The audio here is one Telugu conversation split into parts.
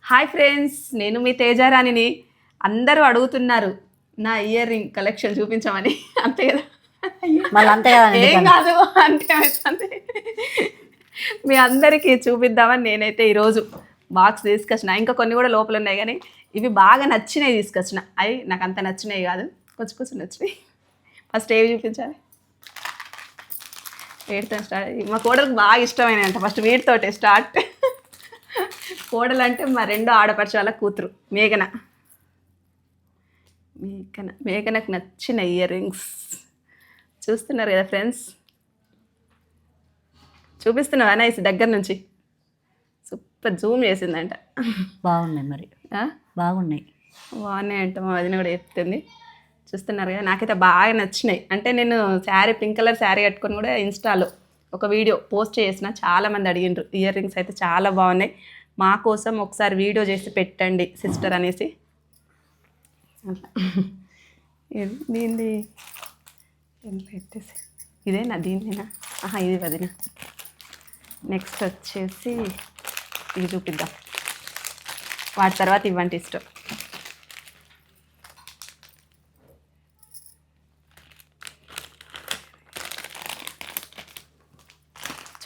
హాయ్ ఫ్రెండ్స్, నేను మీ తేజారాణిని. అందరూ అడుగుతున్నారు నా ఇయర్ రింగ్ కలెక్షన్ చూపించమని. అంతే కదా, మళ్ళీ అంతే కదా, ఏం కాదు అంటే అవుతుంది. మీ అందరికీ చూపిద్దామని నేనైతే ఈరోజు బాక్స్ తీసుకొచ్చిన. ఇంకా కొన్ని కూడా లోపల ఉన్నాయి, కానీ ఇవి బాగా నచ్చినాయి తీసుకొచ్చిన. అవి నాకు అంత నచ్చినాయి కాదు, కొంచెం కొంచెం నచ్చినాయి. ఫస్ట్ ఏవి చూపించాలి? వీటితో స్టార్ట్. మా కోడలకు బాగా ఇష్టమైన అంట, ఫస్ట్ వీటితోటే స్టార్ట్. కోడలు అంటే మా రెండో ఆడపడుచు వాళ్ళ కూతురు మేఘన. మేఘనకు నచ్చిన ఇయర్ రింగ్స్ చూస్తున్నారు కదా ఫ్రెండ్స్. చూపిస్తున్నావా నైస్ దగ్గర నుంచి? సూపర్ జూమ్ చేసిందంట. బాగున్నాయి, మరి బాగున్నాయి అంట. మా వదిన కూడా చెప్తుంది. చూస్తున్నారు కదా, నాకైతే బాగా నచ్చినాయి. అంటే నేను శారీ, పింక్ కలర్ శారీ కట్టుకొని కూడా ఇన్స్టాలో ఒక వీడియో పోస్ట్ చేసిన. చాలామంది అడిగిండ్రు ఇయర్ రింగ్స్ అయితే చాలా బాగున్నాయి, మా కోసం ఒకసారి వీడియో చేసి పెట్టండి సిస్టర్ అనేసి. దీనిది పెట్టేసి ఇదేనా? దీనినా? ఇది వదిన. నెక్స్ట్ వచ్చేసి ఇది చూపిద్దాం, వాటి తర్వాత ఇవ్వండి ఇష్టం.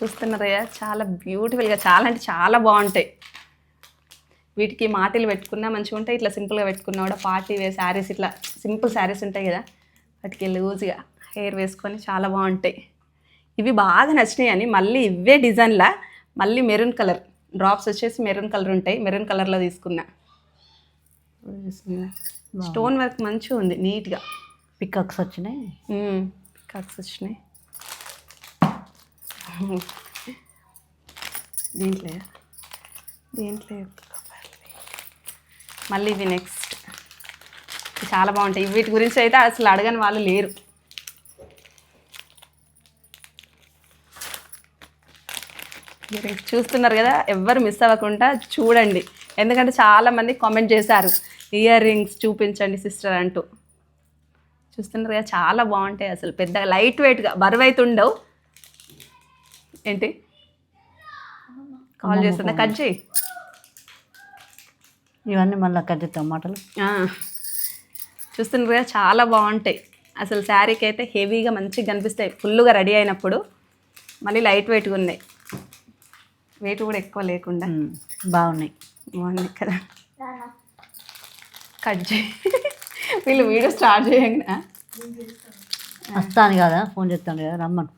చూస్తున్నారా, చాలా బ్యూటిఫుల్గా, చాలా అంటే చాలా బాగుంటాయి. వీటికి మాటిలు పెట్టుకున్నా మంచిగా ఉంటాయి, ఇట్లా సింపుల్గా పెట్టుకున్నా కూడా పార్టీ వేర్ శారీస్, ఇట్లా సింపుల్ శారీస్ ఉంటాయి కదా, వాటికి లూజ్గా హెయిర్ వేసుకొని చాలా బాగుంటాయి. ఇవి బాగా నచ్చినాయి అని మళ్ళీ ఇవే డిజైన్లా మళ్ళీ మెరూన్ కలర్ డ్రాప్స్ వచ్చేసి మెరూన్ కలర్ ఉంటాయి, మెరూన్ కలర్లో తీసుకున్నా. స్టోన్ వర్క్ మంచిగా ఉంది, నీట్గా. పికాక్స్ వచ్చినాయి. పికాక్స్ వచ్చినాయి దీంట్లో. మళ్ళీ ఇవి నెక్స్ట్ చాలా బాగుంటాయి. వీటి గురించి అయితే అసలు అడగని వాళ్ళు లేరు. చూస్తున్నారు కదా, ఎవ్వరు మిస్ అవ్వకుండా చూడండి. ఎందుకంటే చాలామంది కామెంట్ చేశారు ఇయర్ రింగ్స్ చూపించండి సిస్టర్ అంటూ. చూస్తున్నారు కదా, చాలా బాగుంటాయి. అసలు పెద్దగా లైట్ వెయిట్గా బరువు అయితే ఉండవు. ఏంటి కాల్ చేస్తుందా? కట్ చేయి. ఇవన్నీ మళ్ళీ కట్ చేస్తాం మాటలు. చూస్తున్నారు కదా, చాలా బాగుంటాయి. అసలు శారీకి అయితే హెవీగా మంచిగా కనిపిస్తాయి ఫుల్గా రెడీ అయినప్పుడు. మళ్ళీ లైట్ వెయిట్గా ఉన్నాయి, వెయిట్ కూడా ఎక్కువ లేకుండా బాగున్నాయి కదా. కట్ చేయి. వీళ్ళు వీడియో స్టార్ట్ చేయంగా వస్తాను కదా, ఫోన్ చేస్తాను కదా, రమ్మను.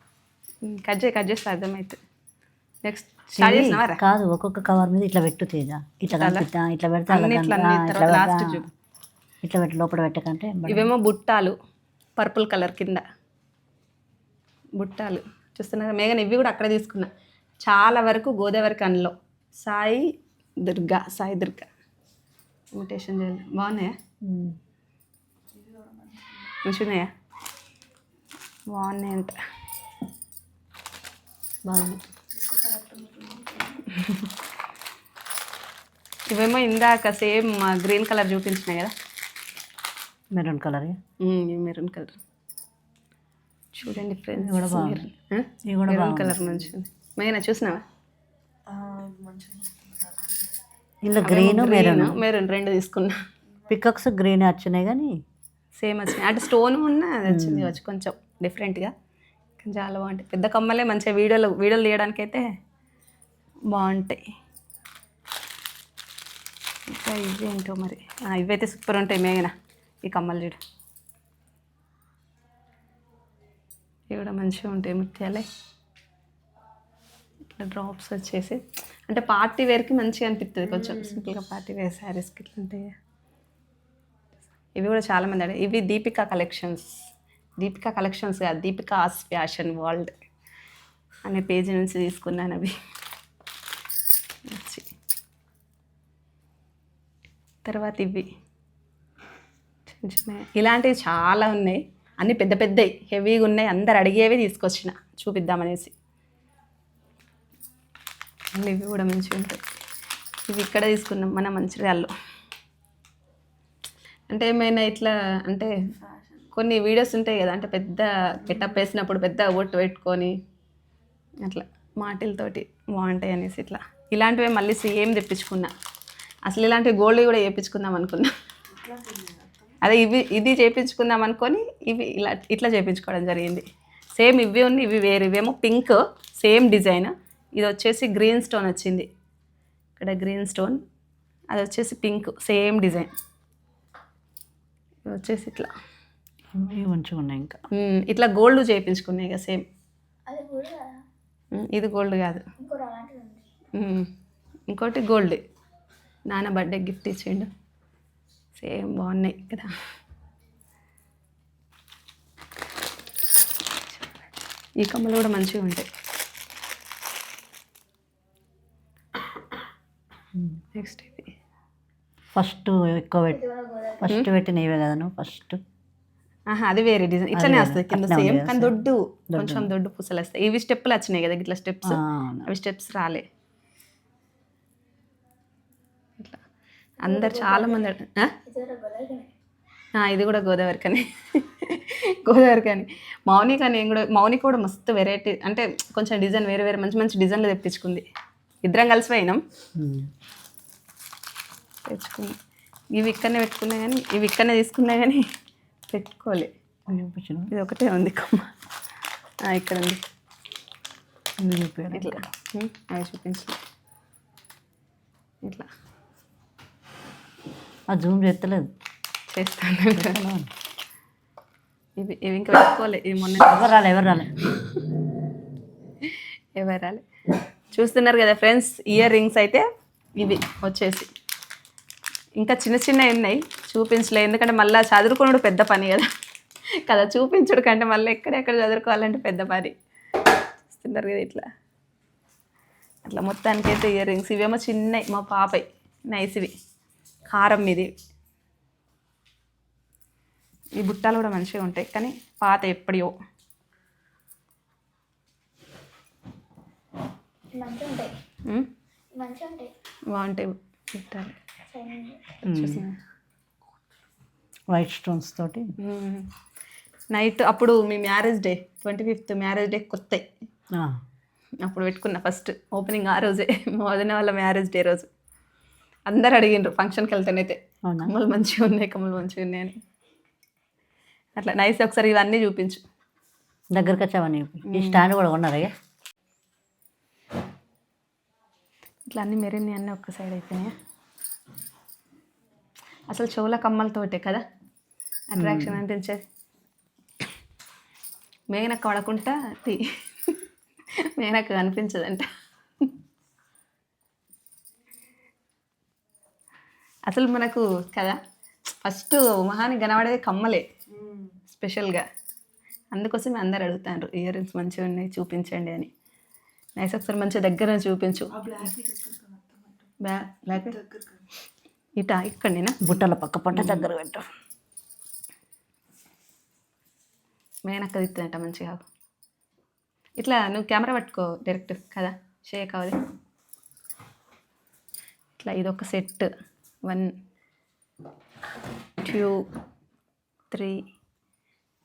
కట్ చేస్తే అర్థమవుతుంది. నెక్స్ట్ స్టార్ట్ చేసినవారా? కాదు, ఒక్కొక్క కవర్ మీద ఇట్లా పెట్టు తేజ. ఇట్లా కనిపిస్తా, ఇట్లా పెడతా, ఇట్లా పెట్టి లోపల పెట్టకంటే. ఇవేమో బుట్టాలు, పర్పుల్ కలర్ కింద బుట్టాలు. చూస్తున్నా మేఘన, ఇవి కూడా అక్కడ తీసుకున్నా. చాలా వరకు గోదావరి కన్లో సాయి దుర్గా ఇమిటేషన్ చేయాలి. బాగున్నాయా? మంచిగున్నాయా? బాగున్నాయి అంట. బాగున్నాయి. ఇవేమో ఇందాక సేమ్ గ్రీన్ కలర్ చూపించినాయి కదా, మెరూన్ కలర్. మెరూన్ కలర్ చూడండి ఫ్రెండ్స్. కూడా మెరూన్ కలర్ మంచిగా మేఘన చూసినావా? ఇందులో గ్రీన్ మెరూన్ రెండు తీసుకున్నా. పికాక్స్ గ్రీన్ వచ్చినాయి, కానీ సేమ్ వచ్చినాయి. అంటే స్టోన్ ఉన్న వచ్చింది వచ్చి కొంచెం డిఫరెంట్గా, చాలా బాగుంటాయి. పెద్ద కమ్మలే మంచిగా వీడియోలు తీయడానికి అయితే బాగుంటాయి. ఇంకా ఇవి ఏంటో మరి, ఇవైతే సూపర్ ఉంటాయి మేఘన. ఈ కమ్మలు చూడు, ఇవి కూడా మంచిగా ఉంటాయి ముత్యాలే. ఇట్లా డ్రాప్స్ వచ్చేసి అంటే పార్టీ వేర్కి మంచిగా అనిపిస్తుంది, కొంచెం సింపుల్గా పార్టీ వేర్ శారీస్కి ఇట్లా ఉంటాయి. ఇవి కూడా చాలామంది అడిగారు. ఇవి దీపికా కలెక్షన్స్ కాదు, దీపికాస్ ఫ్యాషన్ వరల్డ్ అనే పేజీ నుంచి తీసుకున్నాను. అవి తర్వాత ఇవి ఇలాంటివి చాలా ఉన్నాయి, అన్నీ పెద్ద పెద్దవి హెవీగా ఉన్నాయి. అందరు అడిగేవి తీసుకొచ్చిన చూపిద్దామనేసి. ఇవి కూడా మంచిగా ఉంటాయి. ఇవి ఇక్కడ తీసుకున్నాం మన మంచిర్యాలలో. అంటే ఏమైనా ఇట్లా అంటే కొన్ని వీడియోస్ ఉంటాయి కదా, అంటే పెద్ద గెటప్ వేసినప్పుడు పెద్ద ఒట్టు పెట్టుకొని అట్లా మాటలతోటి బాగుంటాయి అనేసి ఇట్లా ఇలాంటివి మళ్ళీ సేమ్ తెప్పించుకున్నా. అసలు ఇలాంటి గోల్డ్ కూడా చేయించుకుందాం అనుకున్నా. అదే ఇది చేయించుకుందాం అనుకొని ఇవి ఇట్లా చేయించుకోవడం జరిగింది. సేమ్ ఇవి ఉన్నాయి, ఇవి వేరు. ఇవేమో పింక్ సేమ్ డిజైన్, ఇది వచ్చేసి గ్రీన్ స్టోన్ వచ్చింది. ఇక్కడ గ్రీన్ స్టోన్, అది వచ్చేసి పింక్ సేమ్ డిజైన్. ఇది వచ్చేసి ఇట్లా మంచిగా ఉన్నాయి. ఇంకా ఇట్లా గోల్డ్ చేయించుకున్నాయి ఇక సేమ్. ఇది గోల్డ్ కాదు, ఇంకోటి గోల్డ్. నాన్న బర్త్డే గిఫ్ట్ ఇచ్చిండు. సేమ్ బాగున్నాయి కదా. ఈ కమ్మలు కూడా మంచిగా ఉంటాయి. నెక్స్ట్ ఇది ఫస్ట్ ఎక్కువ ఫస్ట్ పెట్టినవే కదా నువ్వు ఫస్ట్. అది వేరే డిజైన్, ఇట్లానే వస్తుంది కింద సేమ్, కానీ దొడ్డు కొంచెం దొడ్డు పూసలు వస్తాయి. ఇవి స్టెప్పులు వచ్చినాయి కదా ఇట్లా స్టెప్స్, అవి స్టెప్స్ రాలే. ఇట్లా అందరు చాలా మంది ఇది కూడా గోదావరి కానీ మౌని కానీ మౌని కూడా మస్తు వెరైటీ, అంటే కొంచెం డిజైన్ వేరే వేరే మంచి మంచి డిజైన్లు తెప్పించుకుంది. ఇద్దరం కలిసి పోయినాం తెచ్చుకున్నాం. ఇవి ఇక్కడనే పెట్టుకున్నా కానీ ఇవి ఇక్కడనే తీసుకున్నా కానీ పెట్టుకోలే. ఇది ఒకటే ఉంది కమ్మ, ఇక్కడ ఉంది. ఇట్లా అవి చూపించు, ఇట్లా జూమ్ చేస్తలేదు, చేస్తాను. ఇవి ఇంకా పెట్టుకోలే. ఇవి మొన్న ఎవరు రాలే. చూస్తున్నారు కదా ఫ్రెండ్స్, ఇయర్ రింగ్స్ అయితే ఇవి వచ్చేసి ఇంకా చిన్న చిన్నవి ఉన్నాయి, చూపించలే. ఎందుకంటే మళ్ళీ చదువుకోవడం పెద్ద పని కదా చూపించడు కంటే మళ్ళీ ఎక్కడెక్కడ చదువుకోవాలంటే పెద్ద పని. చూస్తున్నారు కదా ఇట్లా అట్లా మొత్తానికైతే ఇయర్ రింగ్స్. ఇవేమో చిన్నవి మా పాపయ్య, నైస్. ఇవి కారం ఇది. ఈ బుట్టాలు కూడా మంచిగా ఉంటాయి, కానీ పాత ఎప్పటియో. బాగుంటాయి బుట్టాలు. వైట్ స్టోన్స్ తోటి. నైట్ అప్పుడు మీ marriage day 25th marriage day కొత్తాయి, అప్పుడు పెట్టుకున్నా ఫస్ట్ ఓపెనింగ్. ఆ రోజే మా వదిన వాళ్ళ మ్యారేజ్ డే రోజు అందరు అడిగిండ్రు ఫంక్షన్కి వెళ్తానైతే, కమ్మలు మంచిగా ఉన్నాయి అని. అట్లా నైస్. ఒకసారి ఇవన్నీ చూపించు, దగ్గరకు వచ్చావని. ఈ స్టాండ్ కూడా కొన్నారా? ఇట్లా అన్నీ మెరిన్ని అన్నీ ఒక్క సైడ్ అయిపోయినాయా? అసలు చెవుల కమ్మలతోటే కదా అట్రాక్షన్ అనిపించేది. మేనక్క పడకుండా మేనక్క కనిపించదంట. అసలు మనకు కదా ఫస్ట్ మహాని కనబడేది కమ్మలే స్పెషల్గా. అందుకోసం అందరు అడుగుతారు ఇయర్ రింగ్స్ మంచిగా ఉన్నాయి చూపించండి అని. నైస్. ఒకసారి మంచిగా దగ్గర చూపించు. బ్లాక్ ఇటా ఇక్కడనేనా? బుట్టల పక్క పట్ట దగ్గర పెట్టు. మేనక్క తిత్తుందంట మంచిగా. ఇట్లా నువ్వు కెమెరా పట్టుకో డైరెక్ట్ కదా, షేక్ అవ్వదు. ఇట్లా ఇదొక సెట్ 1 2 3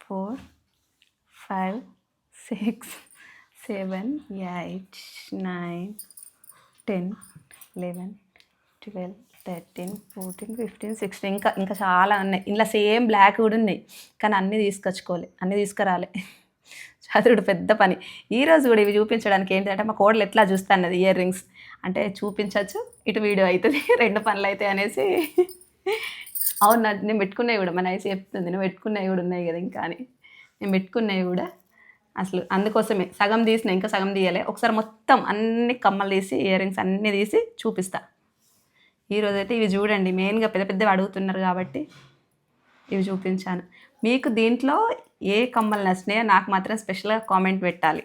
4 5 6 7 8 9 10 11 12 13 14 15 16 ఇంకా చాలా ఉన్నాయి. ఇలా సేమ్ బ్లాక్ కూడా ఉన్నాయి, కానీ అన్నీ తీసుకొచ్చుకోవాలి, అన్నీ తీసుకురాలే. చదువుడు పెద్ద పని. ఈరోజు కూడా ఇవి చూపించడానికి ఏంటంటే మా కోడలు ఎట్లా చూస్తాన్నది ఇయర్ రింగ్స్ అంటే చూపించవచ్చు, ఇటు వీడియో అవుతుంది, 2 పనులు అవుతాయి అనేసి. అవును, నేను పెట్టుకున్నవి కూడా మన ఐసి చెప్తుంది, నువ్వు పెట్టుకున్నవి కూడా ఉన్నాయి కదా ఇంకా అని. నేను పెట్టుకున్నవి కూడా అసలు అందుకోసమే సగం తీసిన, ఇంకా సగం తీయలే. ఒకసారి మొత్తం అన్ని కమ్మలు తీసి ఇయర్ రింగ్స్ అన్నీ తీసి చూపిస్తా. ఈరోజు అయితే ఇవి చూడండి, మెయిన్గా పెద్ద పెద్దవి అడుగుతున్నారు కాబట్టి ఇవి చూపించాను. మీకు దీంట్లో ఏ కమ్మలు నచ్చినాయో నాకు మాత్రం స్పెషల్గా కామెంట్ పెట్టాలి.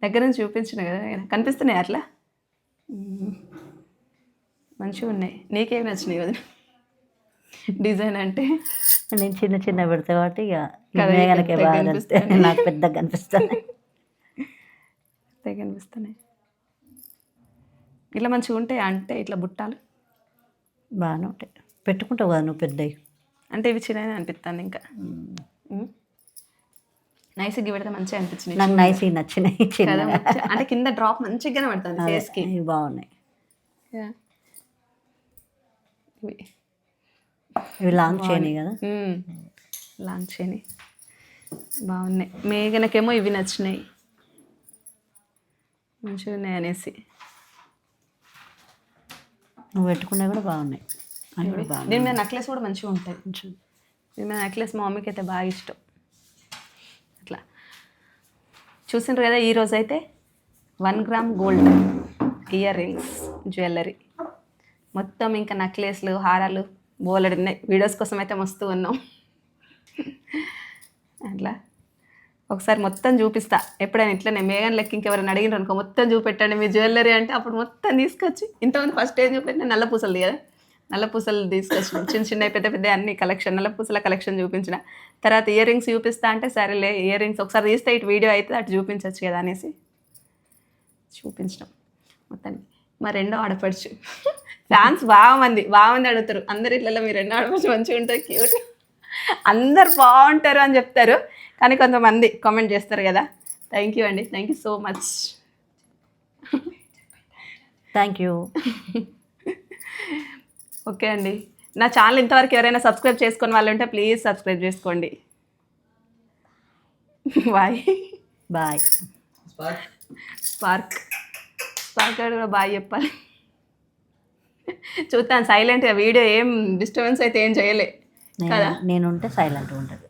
దగ్గర నుంచి చూపించిన కదా, కనిపిస్తున్నాయి అట్లా మంచిగా ఉన్నాయి. నీకేమి నచ్చినాయి వదిన డిజైన్? అంటే నేను చిన్న చిన్న పెడతా కాబట్టి ఇక నాకు పెద్దగా కనిపిస్తాయి. కనిపిస్తున్నాయి ఇట్లా మంచిగా ఉంటాయి. అంటే ఇట్లా బుట్టాలు బాగానే ఉంటాయి, పెట్టుకుంటావు కదా నువ్వు పెద్దవి. అంటే ఇవి చిన్నవి అనిపిస్తుంది. ఇంకా నైస్ గి పెడితే మంచిగా అనిపించింది నాకు. నైస్ నచ్చినాయి చిన్న, అంటే కింద డ్రాప్ మంచిగానే పడుతుంది ఫేస్కి, బాగున్నాయి. ఇవి ఇవి లాంగ్ చేయని కదా. లాంచ్ చేయని బాగున్నాయి. మేఘనకేమో ఇవి నచ్చినాయి, మంచిగా ఉన్నాయి అనేసి. నువ్వు పెట్టుకున్నవి కూడా బాగున్నాయి, అవి కూడా బాగున్నాయి. దీని మీద నెక్లెస్ కూడా మంచిగా ఉంటుంది. దీని మీద నెక్లెస్ మా మమ్మీకి అయితే బాగా ఇష్టం. అట్లా చూసిండ్రు కదా. ఈరోజు అయితే 1 gram gold ear rings jewellery మొత్తం, ఇంకా నెక్లెస్లు హారాలు బోలెడు ఉన్నాయి. వీడియోస్ కోసం అయితే మస్తు ఉన్నాం. అట్లా ఒకసారి మొత్తం చూపిస్తా ఎప్పుడైనా. ఇట్లనే మేఘన్ లెక్క ఇంకెవరైనా అడిగినారు అనుకో, మొత్తం చూపెట్టండి మీ జ్యువెలరీ అంటే అప్పుడు మొత్తం తీసుకొచ్చి, ఇంతమంది ఫస్ట్ ఏం చూపెట్టిన నల్ల పూసలు కదా, నల్ల పూసలు తీసుకొచ్చిన, చిన్న చిన్న పెద్ద పెద్ద అన్ని కలెక్షన్, నల్ల పూసల కలెక్షన్ చూపించిన. తర్వాత ఇయర్ రింగ్స్ చూపిస్తా అంటే సరేలే ఇయర్ రింగ్స్ ఒకసారి తీస్తే ఇటు వీడియో అయితే అటు చూపించవచ్చు కదా అనేసి చూపించడం మొత్తానికి. మా రెండో ఆడపడుచు ఫ్యాన్స్ బాగుంది అడుగుతారు అందరు. ఇట్లలో మీ రెండో ఆడపడుచు మంచిగా ఉంటుంది, క్యూట్, అందరు బాగుంటారు అని చెప్తారు. కానీ కొంతమంది కామెంట్ చేస్తారు కదా. థ్యాంక్ యూ అండి, thank you so much. Thank you. Okay అండి, నా ఛానల్ ఇంతవరకు ఎవరైనా సబ్స్క్రైబ్ చేసుకుని వాళ్ళు ఉంటే ప్లీజ్ సబ్స్క్రైబ్ చేసుకోండి. Bye bye. స్పార్క్ కూడా బాయ్ చెప్పాలి. చూస్తాను సైలెంట్గా, వీడియో ఏం డిస్టర్బెన్స్ అయితే ఏం చేయలే కదా. నేనుంటే సైలెంట్ ఉంటుంది.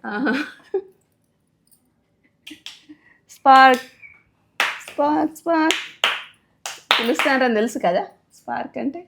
స్పార్క్ స్పార్క్ స్పార్క్ పిలుస్తానని తెలుసు కదా. స్పార్క్ అంటే